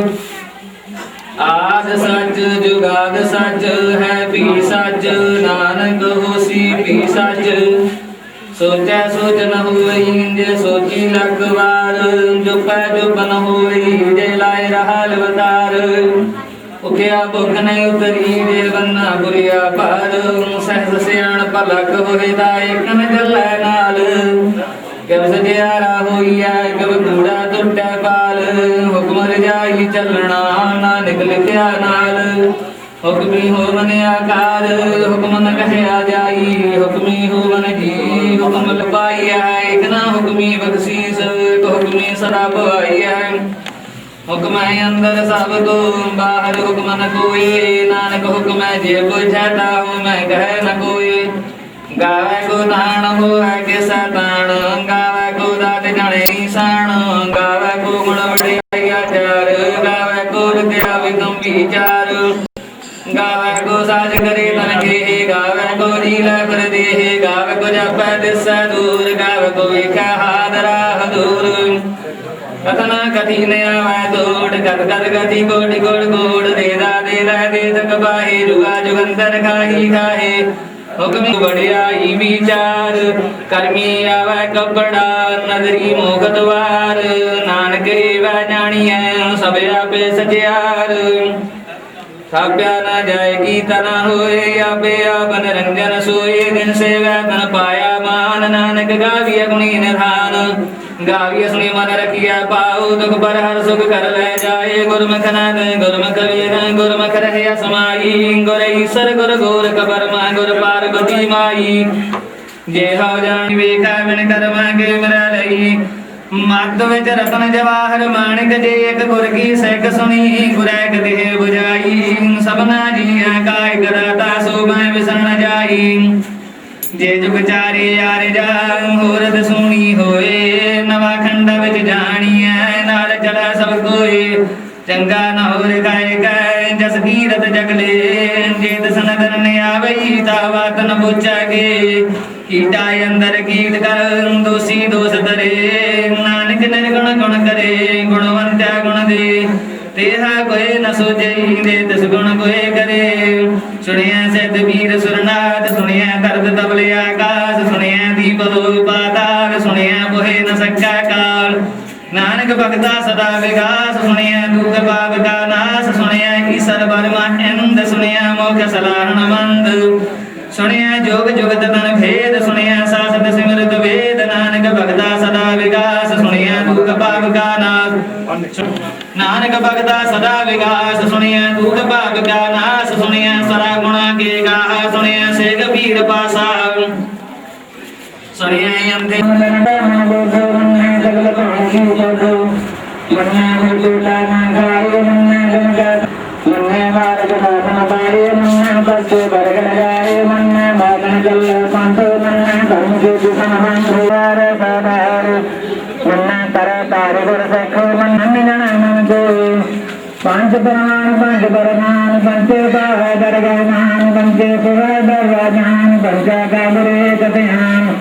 आद सच जुगाद सच है भी सच नानक होसी भी सच सोचा सोच न होई जे सोची लख बार जुपै जुप न होई जे लाए रहाल अवतार उखिया भुख नहीं उतरी जे बन्ना बुरिया पार सहज सियाण पलक होए दायक न जलै नाल कब सजियारा होइया कब कूड़ा टुटै पाल हुक्म रजाई चलना ना निकल क्या नाल हुक्मी हो मन आकार हुक्म न कहया जाई हुक्मी हो मन जी हुक्म लपाइया एक ना हुक्मी बख्शीस हुक्मी सदा पवाइया हुक्म है अंदर सब को बाहर हुक्म न कोई नानक हुक्म है जे कोई छाता हूँ मैं कह न कोई गावे को ताण हो है के सताण गावे को दात जने ईशान गावे को गुण बड़े आचार गावे को विद्या विगम विचार गावे को साज करे तन के गावे को लीला कर दे गावे को जप दिशा दूर गावे को विखा हादरा दूर कथना कथी ने आवे तोड़ गद गद गति कोटि कोड़ कोड़ दे तक बाहे जुगा जुगंतर खाही खाहे हुक्म बढ़िया ही विचार कर्मी आवे कपड़ा नदरी मोख द्वार नानक वह जानिए सब आपे सचियार थाप्या न जाएगी तना होए आपे आपन रंजन सोए दिन से वैतन पाया मान नानक गाविय गुणी निधान गाविय सुनी मन रखिया पाऊ दुख पर हर सुख कर ले जाए गुरमुख नाद गुरमुख वीर गुरमुख रहे समाई गुर ईश्वर गुर गोर कबर मा गुर पार्वती माई जे हो जान वेखा बिन कर्म के मरा लई ਮੱਧ ਵਿੱਚ ਰਤਨ ਜਵਾਹਰ ਮਾਣਿਕ ਜੇ ਇੱਕ ਗੁਰ ਕੀ ਸਿੱਖ ਸੁਣੀ ਗੁਰੈ ਕਦੇ ਬੁਝਾਈ ਸਭਨਾ ਜੀਆਂ ਕਾਇ ਕਰਾਤਾ ਸੋ ਮੈਂ ਵਿਸਣ ਜਾਈ ਜੇ ਜੁਗ ਚਾਰੇ ਯਾਰ ਜਾ ਹੋਰਦ ਸੁਣੀ ਹੋਏ ਨਵਾ ਖੰਡ ਵਿੱਚ ਜਾਣੀਐ ਨਾਲ ਚਲਾ ਸਭ ਕੋਏ ਚੰਗਾ ਨਾ ਹੋਰ ਗਾਇ ਗੈ ਜਸ ਕੀਰਤ ਜਗਲੇ ਜੇ ਦਸਨ ਦਰਨ ਆਵਈ ਤਾ ਬਾਤ ਨ ਪੁੱਛਾਗੇ ਕੀਟਾ ਅੰਦਰ ਕੀਟ ਕਰ ਦੋਸੀ ਦੋਸ ਤਰੇ ਨਾਨਕ ਨਿਰਗੁਣ ਗੁਣ ਕਰੇ ਗੁਣਵੰਤਿਆ ਗੁਣ ਦੇ ਤੇਹਾ ਕੋਏ ਨ ਸੋਜਈ ਦੇ ਤਿਸ ਗੁਣ ਕੋਏ ਕਰੇ ਸੁਣਿਆ ਸਿੱਧ ਵੀਰ ਸੁਰਨਾਥ ਸੁਣਿਆ ਦਰਦ ਤਬਲੇ ਆਕਾਸ਼ ਸੁਣਿਆ ਦੀਪ ਲੋ ਪਾਤਾਲ ਸੁਣਿਆ ਬੋਏ ਨ ਸਕਾ ਕਾਲ ਨਾਨਕ ਭਗਤਾ ਸਦਾ ਵਿਗਾਸ ਸੁਣਿਆ ਦੁਖ ਭਾਵ ਕਾ ਨਾਸ ਸੁਣਿਆ ਈਸਰ ਬਰਮਾ ਅਨੰਦ ਸੁਣਿਆ ਮੋਖ ਸਲਾਹਣ ਮੰਦ ਸੁਣਿਆ ਜੋਗ ਜੁਗਤ ਤਨ ਭੇਦ ਸੁਣਿਆ ਸਾਸਤ ਸਿਮਰਤ ਵੇਦ ਨਾਨਕ ਭਗਤਾ ਸਦਾ ਵਿਗਾਸ ਸੁਣਿਆ ਦੁਖ ਭਾਵ ਕਾ ਨਾਸ ਨਾਨਕ ਭਗਤਾ ਸਦਾ ਵਿਗਾਸ ਸੁਣਿਆ ਦੁਖ ਭਾਵ ਕਾ ਨਾਸ ਸੁਣਿਆ ਸਰਾ ਗੁਣਾ ਕੇ ਗਾਹ ਸੁਣਿਆ ਸੇਗ ਪੀਰ ਪਾਸਾ ਸੁਣਿਆ ਅੰਤੇ ਪੰਜ ਬਰਮਾਨ ਪੰਚੇ ਬਾਹ ਦਰਗਾਨ ਪੰਚੇ ਪੁਰਾ ਦਰਵਾਜਾਨ ਪੰਚਾ ਕਾਬਰੇ ਕਤਿਆਨ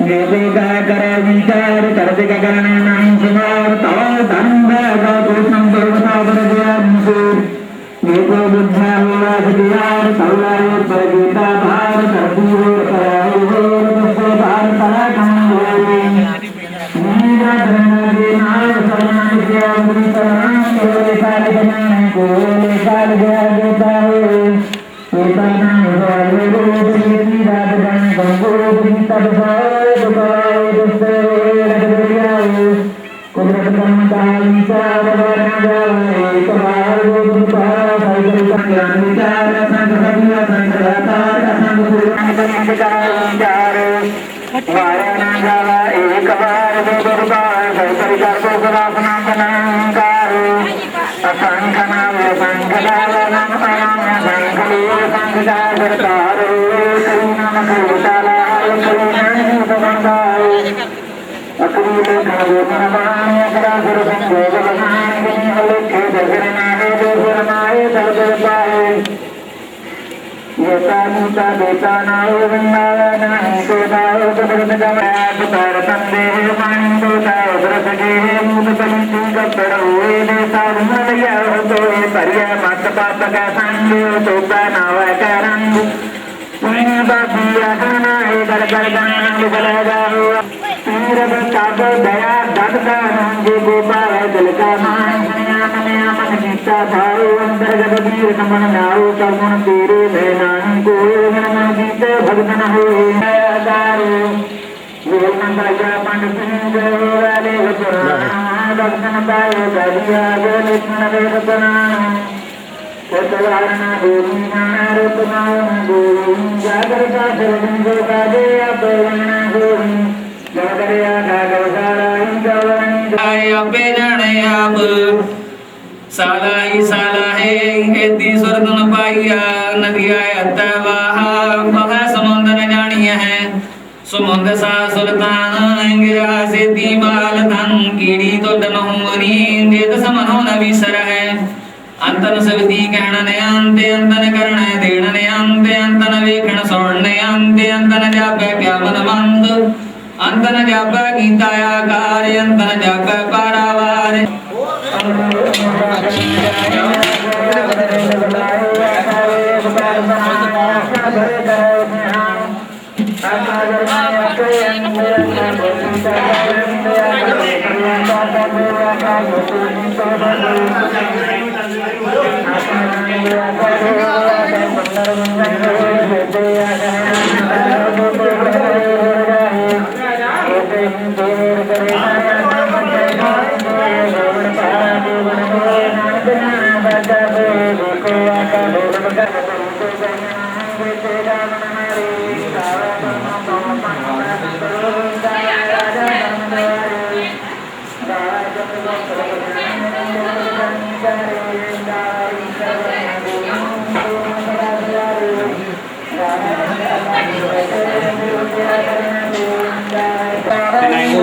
ਜੇ ਦੇ ਗਾ ਕਰ ਵਿਚਾਰ ਕਰ ਦੇ ਗਗਨ ਨਾਮ ਸੁਮਾਰ ਤਵ ਧਰਮ ਦਾ ਕੋ ਸੰਪਰ ਸਾਬਰ ਗਿਆ ਮੁਸੂਰ ਜੇ ਕੋ ਬੁੱਧਾ ਹੋਆ ਸਦਿਆਰ ਤਵਲਾਰੇ ਪਰ ਗੀਤਾ ਭਾਰ ਧਰਤੀ ਹੋ ਕਰਾਉ ਹੋ ਤਸੋ ਭਾਰ ਤਰਾ ਕਮ ਹੋਏ ਨੀਰਾ ਧਰਮ ਦੇ ਨਾਲ ਸਰਨਾ ਕਿਆ ਮੁਰੀ ਤਰਾਂ ਹੋਏ ਕਾਲ ਜਨਾਨੇ ਕੋ ਕਾਲ ਗਿਆ ਦੇਤਾ ਹੋਏ ਏਤਾ ਨਾਮ ਹੋਏ ਰੋ ਦੀ ਰਾਤ ਬਣ ਗੰਗੋ ਦੀ ਤਬ ਹੋਏ ਦੁਬਾਰੇ ਦੁਸਰੇ ਰਗੜਿਆਓ ਕੁਦਰਤ ਕਰਮ ਦਾ ਵਿਚਾਰ ਵਰਨਾ ਜਾਏ ਕਮਾਲ ਗੋ ਦੁਪਾਰਾ ਸਾਈਕਲ ਸੰਗਿਆਨ ਵਿਚਾਰ ਸੰਗ ਸਭਿਆ ਸੰਗ ਰਾਤਾਰ ਸੰਗ ਸੁਰਮ ਸੰਗ ਵਿਚਾਰ ਵਾਰਿਆ ਨਾ ਜਾਵਾ ਏਕ ਵਾਰ ਦੇ ਦਰਬਾਰ ਸਾਈਕਲ ਕਰ ਕੋ ਸਰਾਪਨਾ ਬਨਾਕਾਰ ਅਸੰਖ ਨਾਮ ਸੰਖ ਦਾਲ ਨਾਮ ਆਰਾਮ ਸੰਖ ਲੀਲ ਸੰਖ ਦਾ ਦਰਕਾਰ ਕਰੀ ਨਾਮ ਕੋਟਾਲਾ ਕਰੀ ਨਾਮ ਸਬੰਦਾਏ ਅਕਰੀ ਲੇਖਾ ਗੋਤਨ ਬਾਣੀ ਅਕਰਾ ਸੁਰ ਸੰਗੋ ਬਲਹਾਨ ਗਿਨੀ ਅਲੇਖੇ ਦਗਰ ਨਾਹੇ ਦੇਵਰ ਨਾਏ ਦਰਦਰ ਪਾਏ ਯੇਤਾ ਨੀਤਾ ਦੇਤਾ ਨਾਏ ਵੰਨਾਲਾ ਨਾਹੀ ਕੋ ਦਾਓ ਕਦਰਤ ਜਮੈ ਪੁਤਰ ਸੰਦੇਹ ਮਾਣੀ ਕੋ ਦਾਓ ਦਰਸ ਗੇਹ ਮੂਤ ਪਲੀਤੀ ਗੱਪੜ ਹੋਏ ਦੇ ਸਾਧਨ ਲਿਆ ਹੋਏ ਭਰਿਆ ਮਤ ਪਾਪ ਕਾ ਸੰਗ ਤੋਬਾ ਨਾਵੈ ਕੈ ਰੰਗ ਪੁण्य बाबी आना है गड़ गड़ गान बला जाओ तीर तब दया दगदा जे गोपाल दिल का मान सुनिया मनिया मन गीता भाव अंदर जगबीर नमन नाओ करुण तेरे मैं नान को मन गीत भगतन हो दारो गोल मंगल पंड सिंह वाले पुराण भगतन पाए दरिया गोल नवे रतना सतवारना गोरी नाना रतनाओ गोरी जागर का सरगंगो का दे अपना गोरी जागरिया का गौसारा इंद्रवाणी ਆਏ ਆਪੇ ਜਾਣੇ ਆਪ ਸਾਲਾ ਹੀ ਸਾਲਾ ਹੈ ਐਦੀ ਸੁਰਤਨ ਪਾਈਆ ਨਦੀਆ ਅਤੈ ਵਾਹਾ ਮਹਾ ਸਮੁੰਦਰ ਜਾਣੀਆ ਹੈ ਸਮੁੰਦ ਸਾ ਸੁਲਤਾਨ ਗਿਰਾ ਸੇਤੀ ਮਾਲ ਧਨ ਕੀੜੀ ਤੁਧ ਨਹੂਰੀ ਨਿਤ ਸਮਨੋ ਨ ਵਿਸਰ ਹੈ ਅੰਤਨ ਸਬਦੀ ਕਹਿਣ ਨੇ ਅੰਤੇ ਅੰਤਨ ਕਰਣ ਦੇਣ ਨੇ ਅੰਤੇ ਅੰਤਨ ਵੇਖਣ ਸੁਣਨ ਨੇ ਅੰਤੇ ਅੰਤਨ ਜਾਪੈ ਕਿਆ ਮਨ ਮੰਦ ਅੰਤਨ ਜਾਪੈ ਕੀਤਾ ਆਕਾਰ ਅੰਤਨ ਜਾਪੈ ਪਾਰਾਵਾਰ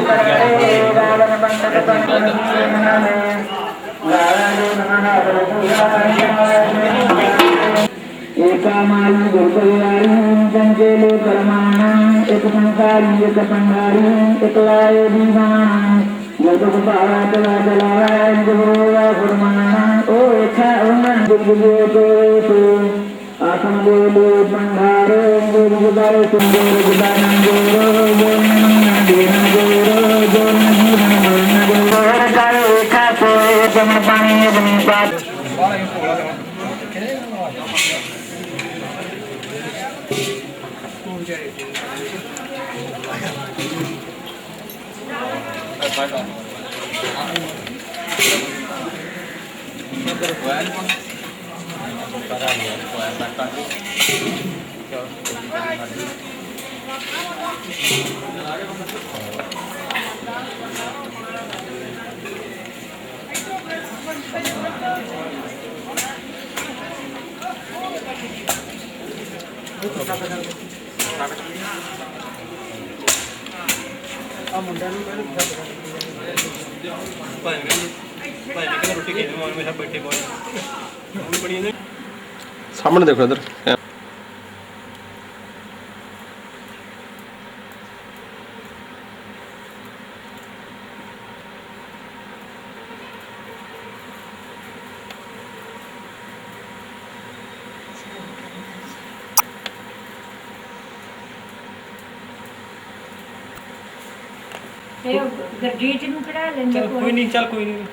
गावन बंदक एकामाली गुरुकुलारी जंजेले परमाणु एक संसारी एक पंडारी एक लाए दीवान जब बात जलाए गुरुवा फरमाना ओ इच्छा उमन गुरुगुरु तो आसम बोलो पंडारे गुरुगुरु सुंदर गुदान गोरो जो नमन देन गोरो जो नमन मन गोरो कर इच्छा से जम पानी अपनी बात सामने देखो इधर ਗੱਡੀ ਚ ਨੂੰ ਕਢਾ ਲੈਂਦੇ ਕੋਈ ਨਹੀਂ, ਚੱਲ ਕੋਈ ਨਹੀਂ।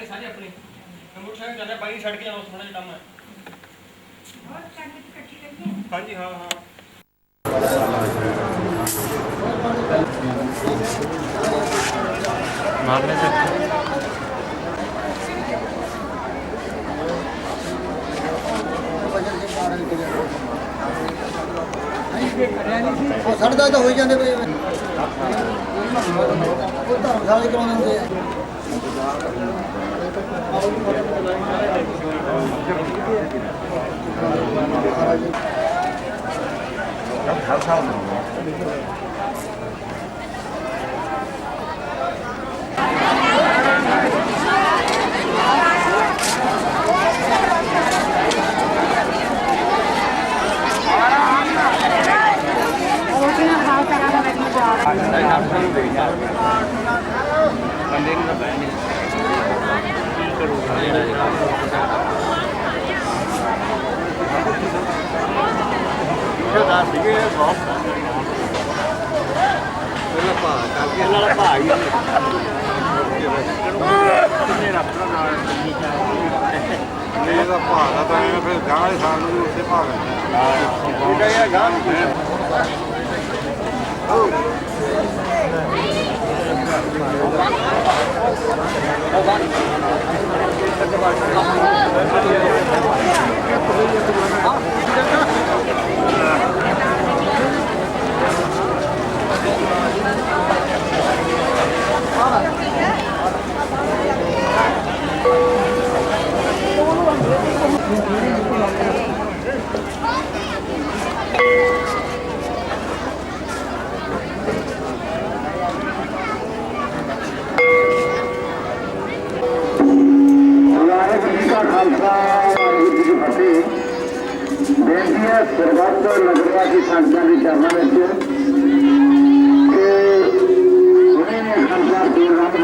ਸਾਰੇ ਆਪਣੀ ਮੋਟਰਸਾਈਕਲ ਜਾਂਦਾ ਬਾਈ ਛੱਡ ਕੇ ਆਉਣਾ ਥੋੜਾ ਜਿਹਾ ਕੰਮ ਹੈ। ਹਾਂਜੀ ਹਾਂ ਹਾਂ ਮਾਮਲੇ ਤੇ ਸਾਡੇ ਦਾ ਤਾਂ ਹੋਈ ਜਾਂਦੇ ਪਏ ਉਹ ਧਰਮਸ਼ਾਲੇ ਕਰਾਉਂਦੇ ਇਹਦਾ ਭਾਗਾ ਤਾਂ ਐਵੇਂ ਫਿਰ ਗਾਂ ਵਾਲੇ ਸਾਲ ਨੂੰ ਵੀ ਉਸੇ ਭਾਗ ਠੀਕ ਹੈ ਯਾਰ ਗਾਂ ਸਰਬੱਤ ਨਗਰਿਆ ਦੀ ਸੰਗਤਾਂ ਦੀ ਚਰਨਾਂ ਵਿੱਚ ਹੁਣੇ ਨੇ ਖਾਲਸਾ ਦੇ ਰੱਬ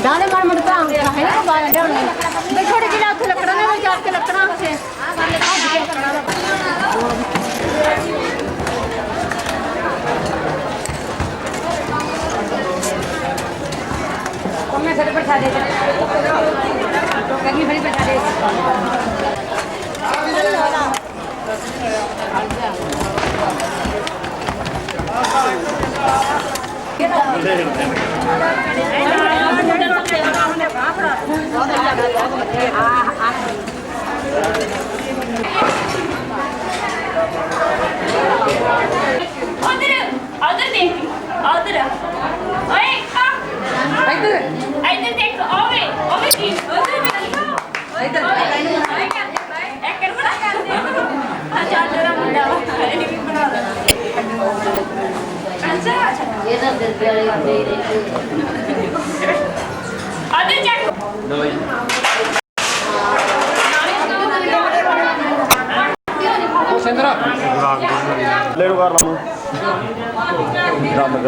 ਦਾਣੇ ਮਾਰ ਮੁੜ ਪਾ ਹੈ ਨਾ ਬਾਹਰ ਲਿਆਉਣਾ ਬਈ ਥੋੜੀ ਜਿਹੀ ਉੱਥੇ ਲੱਕੜਾਂ ਨੇ ਜਾ ਕੇ ਲੱਕੜਾਂ ਉੱਥੇ मैं घर बैठा दे गर्मी भरी बैठा दे उधर देख उधर ओए इधर इधर देख ओवे ओवे की उधर इधर एक कर बड़ा कर दे अच्छा तेरा मुंडा ये भी बना अच्छा ये ना दे दे उधर जा ले लो कार मानो राम गंदी नो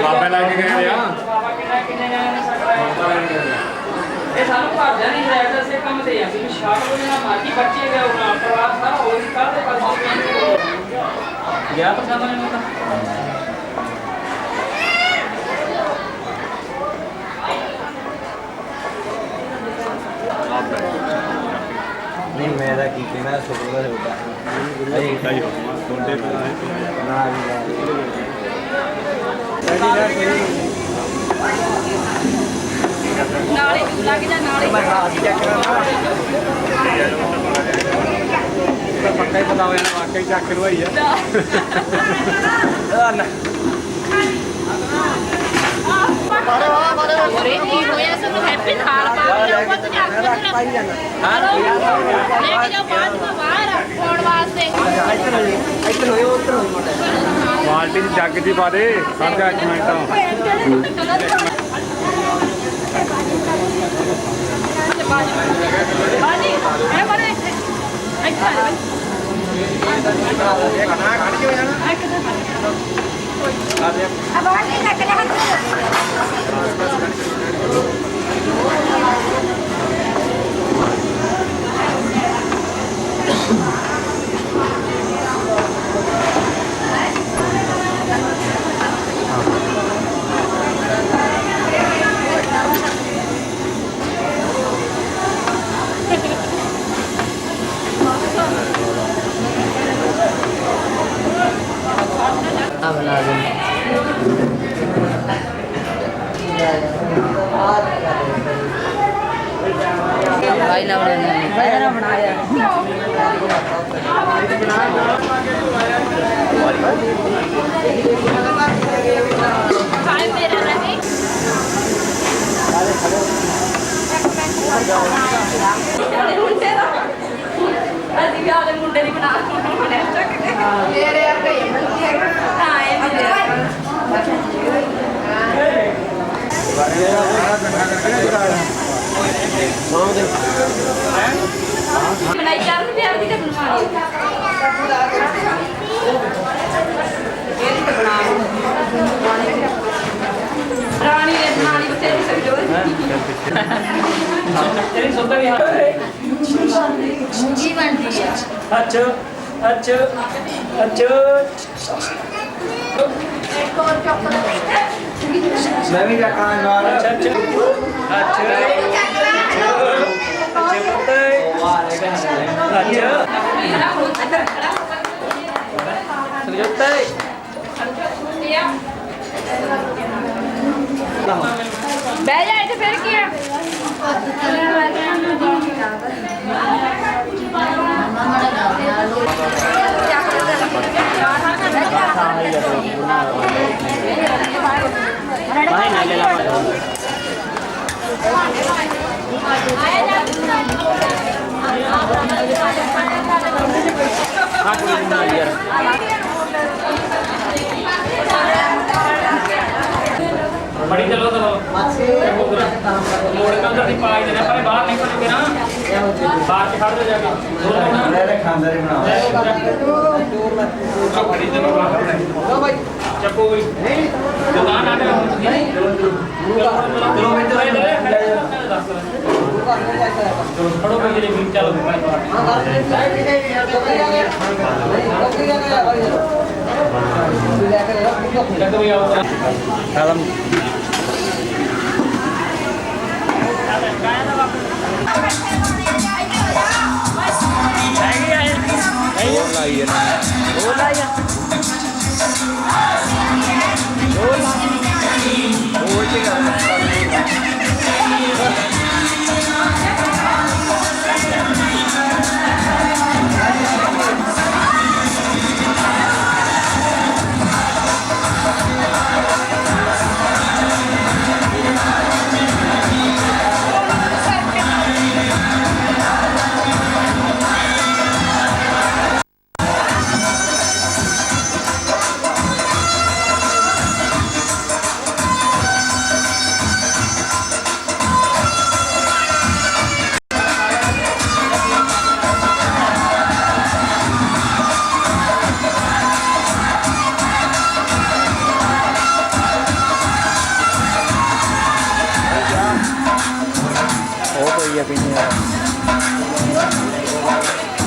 ਬਾਬੇ ਲੈ ਕੇ ਗਏ ਆ ਇਹ ਸਾਨੂੰ ਭਾਜਾ ਨਹੀਂ ਹੈ ਸੇ ਕੰਮ ਤੇ ਆ ਵੀ ਸ਼ਾਮ ਨੂੰ ਨਾ ਮਾਰਕੀ ਬੱਚੇ ਗਏ ਉਹਨਾਂ ਪਰਿਵਾਰ ਸਾਰਾ ਹੋਰ ਹੀ ਕਾਹਦੇ ਪਾਸੇ ਗਿਆ ਪਛਾਣਾ ਨਹੀਂ ਹੁੰਦਾ नहीं मेरा की कहना सुबह होता है अरे टोटे पे ना नाले लग जा नाले पक्का ही बताओ यार वाकई चेक करवाई है और ये होया से तो हैप्पी थाल पा जाऊंगा तो पाई जाना हां लेके जाओ बाद में बाहर फोड़ वास्ते इधर होयो उधर होयो ਬਾਲਟੀ ਚ ਜੱਗ ਦੀ ਪਾ ਦੇ ਸਾਡਾ 1 ਮਿੰਟ बाजी है बड़े अच्छा है अब और नहीं लग रहा भाई ना बनाया मुंडे नहीं बना बनाई 4 रुपए दी का बनवानी रानी ने बनानी बतेरी समझो तेरी सुनता भी जी बनती है अच्छा अच्छा अच्छा मैं भी रखा नार अच्छा अच्छा ਬਹਿ ਜਾ ਇੱਥੇ ਫਿਰ ਕੀ ਆ बड़ी चलो तो मोड़ के अंदर दी पाई देना पर बाहर निकल के ना बाहर के खड़ दे जाके मेरे खानदारी बनाओ बड़ी चलो बाहर चप्पू भी दुकान आने खड़ो पे चले चलो कलम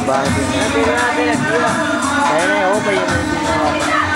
बाहर नहीं हो पाई